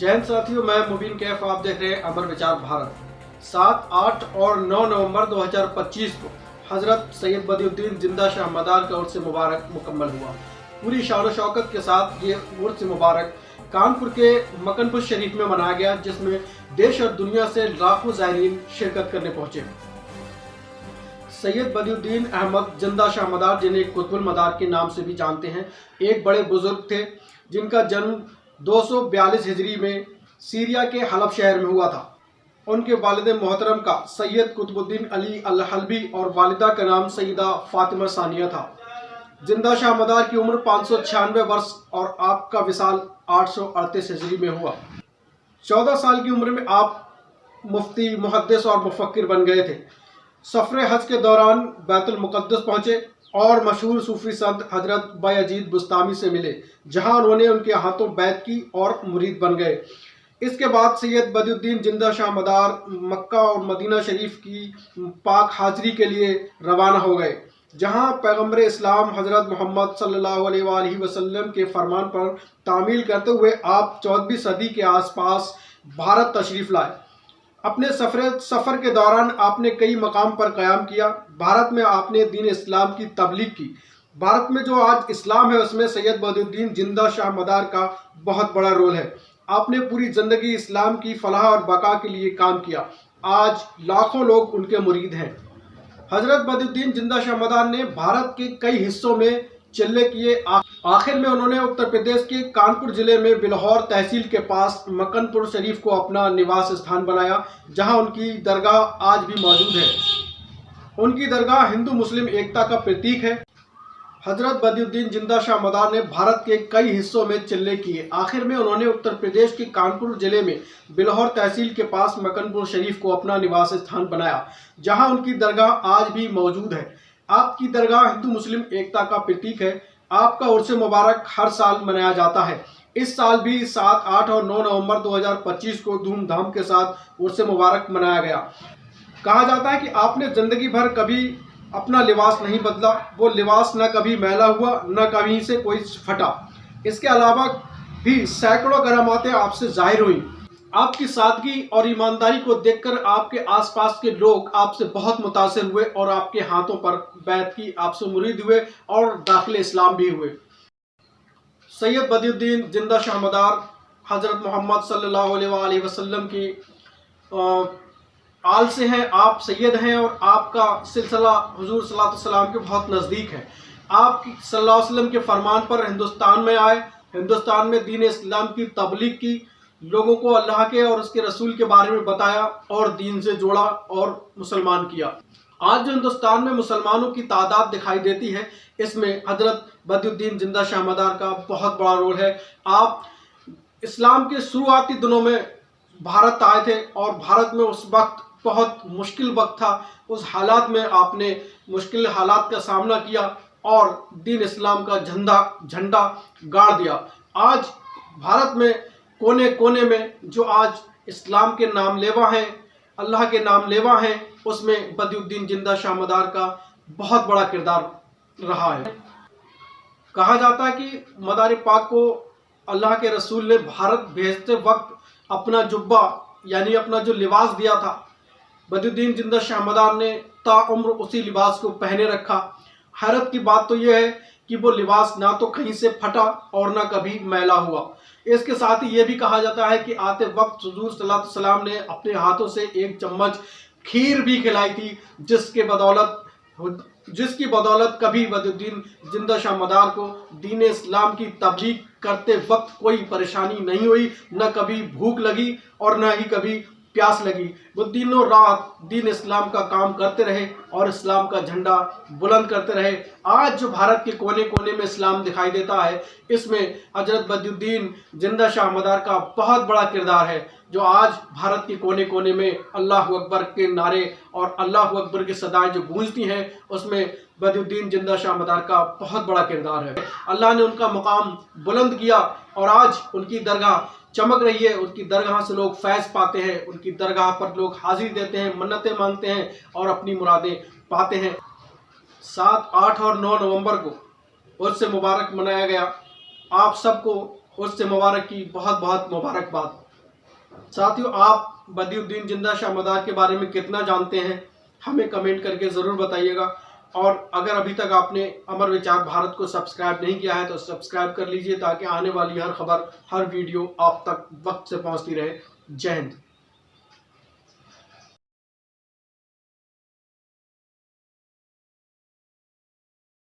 जय हिंद साथियों, मैं मुबीन कैफ, आप देख रहे हैं अमर विचार भारत। 7, 8 और 9 नवंबर 2025 को हजरत सैयद बदियुद्दीन जिंदा शाह मदार का उर्स मुबारक मुकम्मल हुआ। पूरी शान और शौकत के साथ ये उर्स मुबारक कानपुर के मकनपुर शरीफ में मनाया गया, जिसमें देश और दुनिया से लाखों ज़ायरीन शिरकत करने पहुंचे। सैयद बदियुद्दीन अहमद जिंदा शाह मदार, जिन्हें कुतुबुल मदार के नाम से भी जानते हैं, एक बड़े बुजुर्ग थे जिनका जन्म 242 हिजरी में सीरिया के हलब शहर में हुआ था। उनके वालिद मोहतरम का सैयद कुतुबुद्दीन अली अल हलबी और वालिदा का नाम सईदा फातिमा सानिया था। जिंदा शाह मदार की उम्र 596 वर्ष और आपका विसाल 838 हिजरी में हुआ। 14 साल की उम्र में आप मुफ्ती, मुहद्दिस और मुफक्किर बन गए थे। सफर हज के दौरान बैतुल मुक़द्दस पहुंचे और मशहूर सूफी संत हजरत बायजीद बुस्तामी से मिले, जहां उन्होंने उनके हाथों बैत की और मुरीद बन गए। इसके बाद सैयद बदियुद्दीन जिंदा शाह मदार मक्का और मदीना शरीफ की पाक हाजरी के लिए रवाना हो गए, जहां पैगंबर इस्लाम हजरत मोहम्मद सल्लल्लाहु अलैहि वसल्लम के फरमान पर तामील करते हुए आप 14वीं सदी के आसपास भारत तशरीफ लाए। अपने सफ़र के दौरान आपने कई मकाम पर क़याम किया। भारत में आपने दीन इस्लाम की तबलीग की। भारत में जो आज इस्लाम है, उसमें सैयद बदियुद्दीन जिंदा शाह मदार का बहुत बड़ा रोल है। आपने पूरी ज़िंदगी इस्लाम की फलाह और बका के लिए काम किया। आज लाखों लोग उनके मुरीद हैं। हजरत बदियुद्दीन जिंदा शाह मदार ने भारत के कई हिस्सों में चिल्ले किए। आखिर में उन्होंने उत्तर प्रदेश के कानपुर जिले में बिलहौर तहसील के पास मकनपुर शरीफ को अपना निवास स्थान बनाया, जहां उनकी दरगाह आज भी मौजूद है। उनकी दरगाह हिंदू मुस्लिम एकता का प्रतीक है। हजरत बदियुद्दीन जिंदा शाह मदार ने भारत के कई हिस्सों में चिल्ले किए। आखिर में उन्होंने उत्तर प्रदेश के कानपुर जिले में बिलहौर तहसील के पास मकनपुर शरीफ को अपना निवास स्थान बनाया, जहां उनकी दरगाह आज भी मौजूद है। आपकी दरगाह हिंदू मुस्लिम एकता का प्रतीक है। आपका उर्स मुबारक हर साल मनाया जाता है। इस साल भी 7, 8 और 9 नवंबर 2025 को धूमधाम के साथ उर्स मुबारक मनाया गया। कहा जाता है कि आपने जिंदगी भर कभी अपना लिबास नहीं बदला। वो लिबास न कभी मैला हुआ, न कहीं से कोई फटा। इसके अलावा भी सैकड़ों करामातें आपसे जाहिर हुई। आपकी सादगी और ईमानदारी को देखकर आपके आसपास के लोग आपसे बहुत मुतासिर हुए और आपके हाथों पर बैत की, आपसे मुरीद हुए और दाखिल इस्लाम भी हुए। सैयद बदियुद्दीन जिंदा शाह मदार हजरत मोहम्मद सल्लल्लाहु अलैहि वसल्लम की आल से हैं। आप सैयद हैं और आपका सिलसिला हुजूर सल्लल्लाहु अलैहि वसल्लम के बहुत नज़दीक है। आप सल्लल्लाहु अलैहि वसल्लम के फरमान पर हिंदुस्तान में आए, हिंदुस्तान में दीन इस्लाम की तबलीग की, लोगों को अल्लाह के और उसके रसूल के बारे में बताया और दीन से जोड़ा और मुसलमान किया। आज जो हिंदुस्तान में मुसलमानों की तादाद दिखाई देती है, इसमें हजरत बदियुद्दीन जिंदा शाह मदार का बहुत बड़ा रोल है। आप इस्लाम के शुरुआती दिनों में भारत आए थे और भारत में उस वक्त बहुत मुश्किल वक्त था। उस हालात में आपने मुश्किल हालात का सामना किया और दीन इस्लाम का झंडा गाड़ दिया। आज भारत में कोने कोने में जो आज इस्लाम के नाम लेवा हैं, अल्लाह के नाम लेवा हैं, उसमें बदियुद्दीन जिंदा शाह मदार का बहुत बड़ा किरदार रहा है। कहा जाता है कि मदार पाक को अल्लाह के रसूल ने भारत भेजते वक्त अपना जुब्बा यानी अपना जो लिबास दिया था, बदियुद्दीन जिंदा शाह मदार ने ताउम्र उसी लिबास को पहने रखा। हैरत की बात तो यह है कि वो लिबास ना तो कहीं से फटा और ना कभी मैला हुआ। इसके साथ ही ये भी कहा जाता है कि आते वक्त हुजूर सल्लल्लाहु अलैहि वसल्लम ने अपने हाथों से एक चम्मच खीर भी खिलाई थी, जिसकी बदौलत कभी बदियुद्दीन जिंदा शाह मदार को दीन इस्लाम की तबलीग करते वक्त कोई परेशानी नहीं हुई, न कभी भूख लगी और न ही कभी प्यास लगी। वो दिनों रात दीन इस्लाम का काम करते रहे और इस्लाम का झंडा बुलंद करते रहे। आज जो भारत के कोने कोने में इस्लाम दिखाई देता है, इसमें हजरत बदियुद्दीन जिंदा शाह मदार का बहुत बड़ा किरदार है। जो आज भारत के कोने कोने में अल्लाह अकबर के नारे और अल्लाह अकबर की सदाएं जो गूंजती हैं, उसमें बदियुद्दीन जिंदा शाह मदार का बहुत बड़ा किरदार है। अल्लाह ने उनका मुकाम बुलंद किया और आज उनकी दरगाह चमक रही है। उनकी दरगाह से लोग फैज़ पाते हैं, उनकी दरगाह पर लोग हाजिरी देते हैं, मन्नतें मांगते हैं और अपनी मुरादें पाते हैं। 7, 8 और 9 नवंबर को उर्स मुबारक मनाया गया। आप सबको उर्स मुबारक की बहुत बहुत मुबारकबाद। साथियों, आप बदियुद्दीन जिंदा शाह मदार के बारे में कितना जानते हैं, हमें कमेंट करके ज़रूर बताइएगा। और अगर अभी तक आपने अमर विचार भारत को सब्सक्राइब नहीं किया है तो सब्सक्राइब कर लीजिए, ताकि आने वाली हर खबर, हर वीडियो आप तक वक्त से पहुंचती रहे। जय हिंद।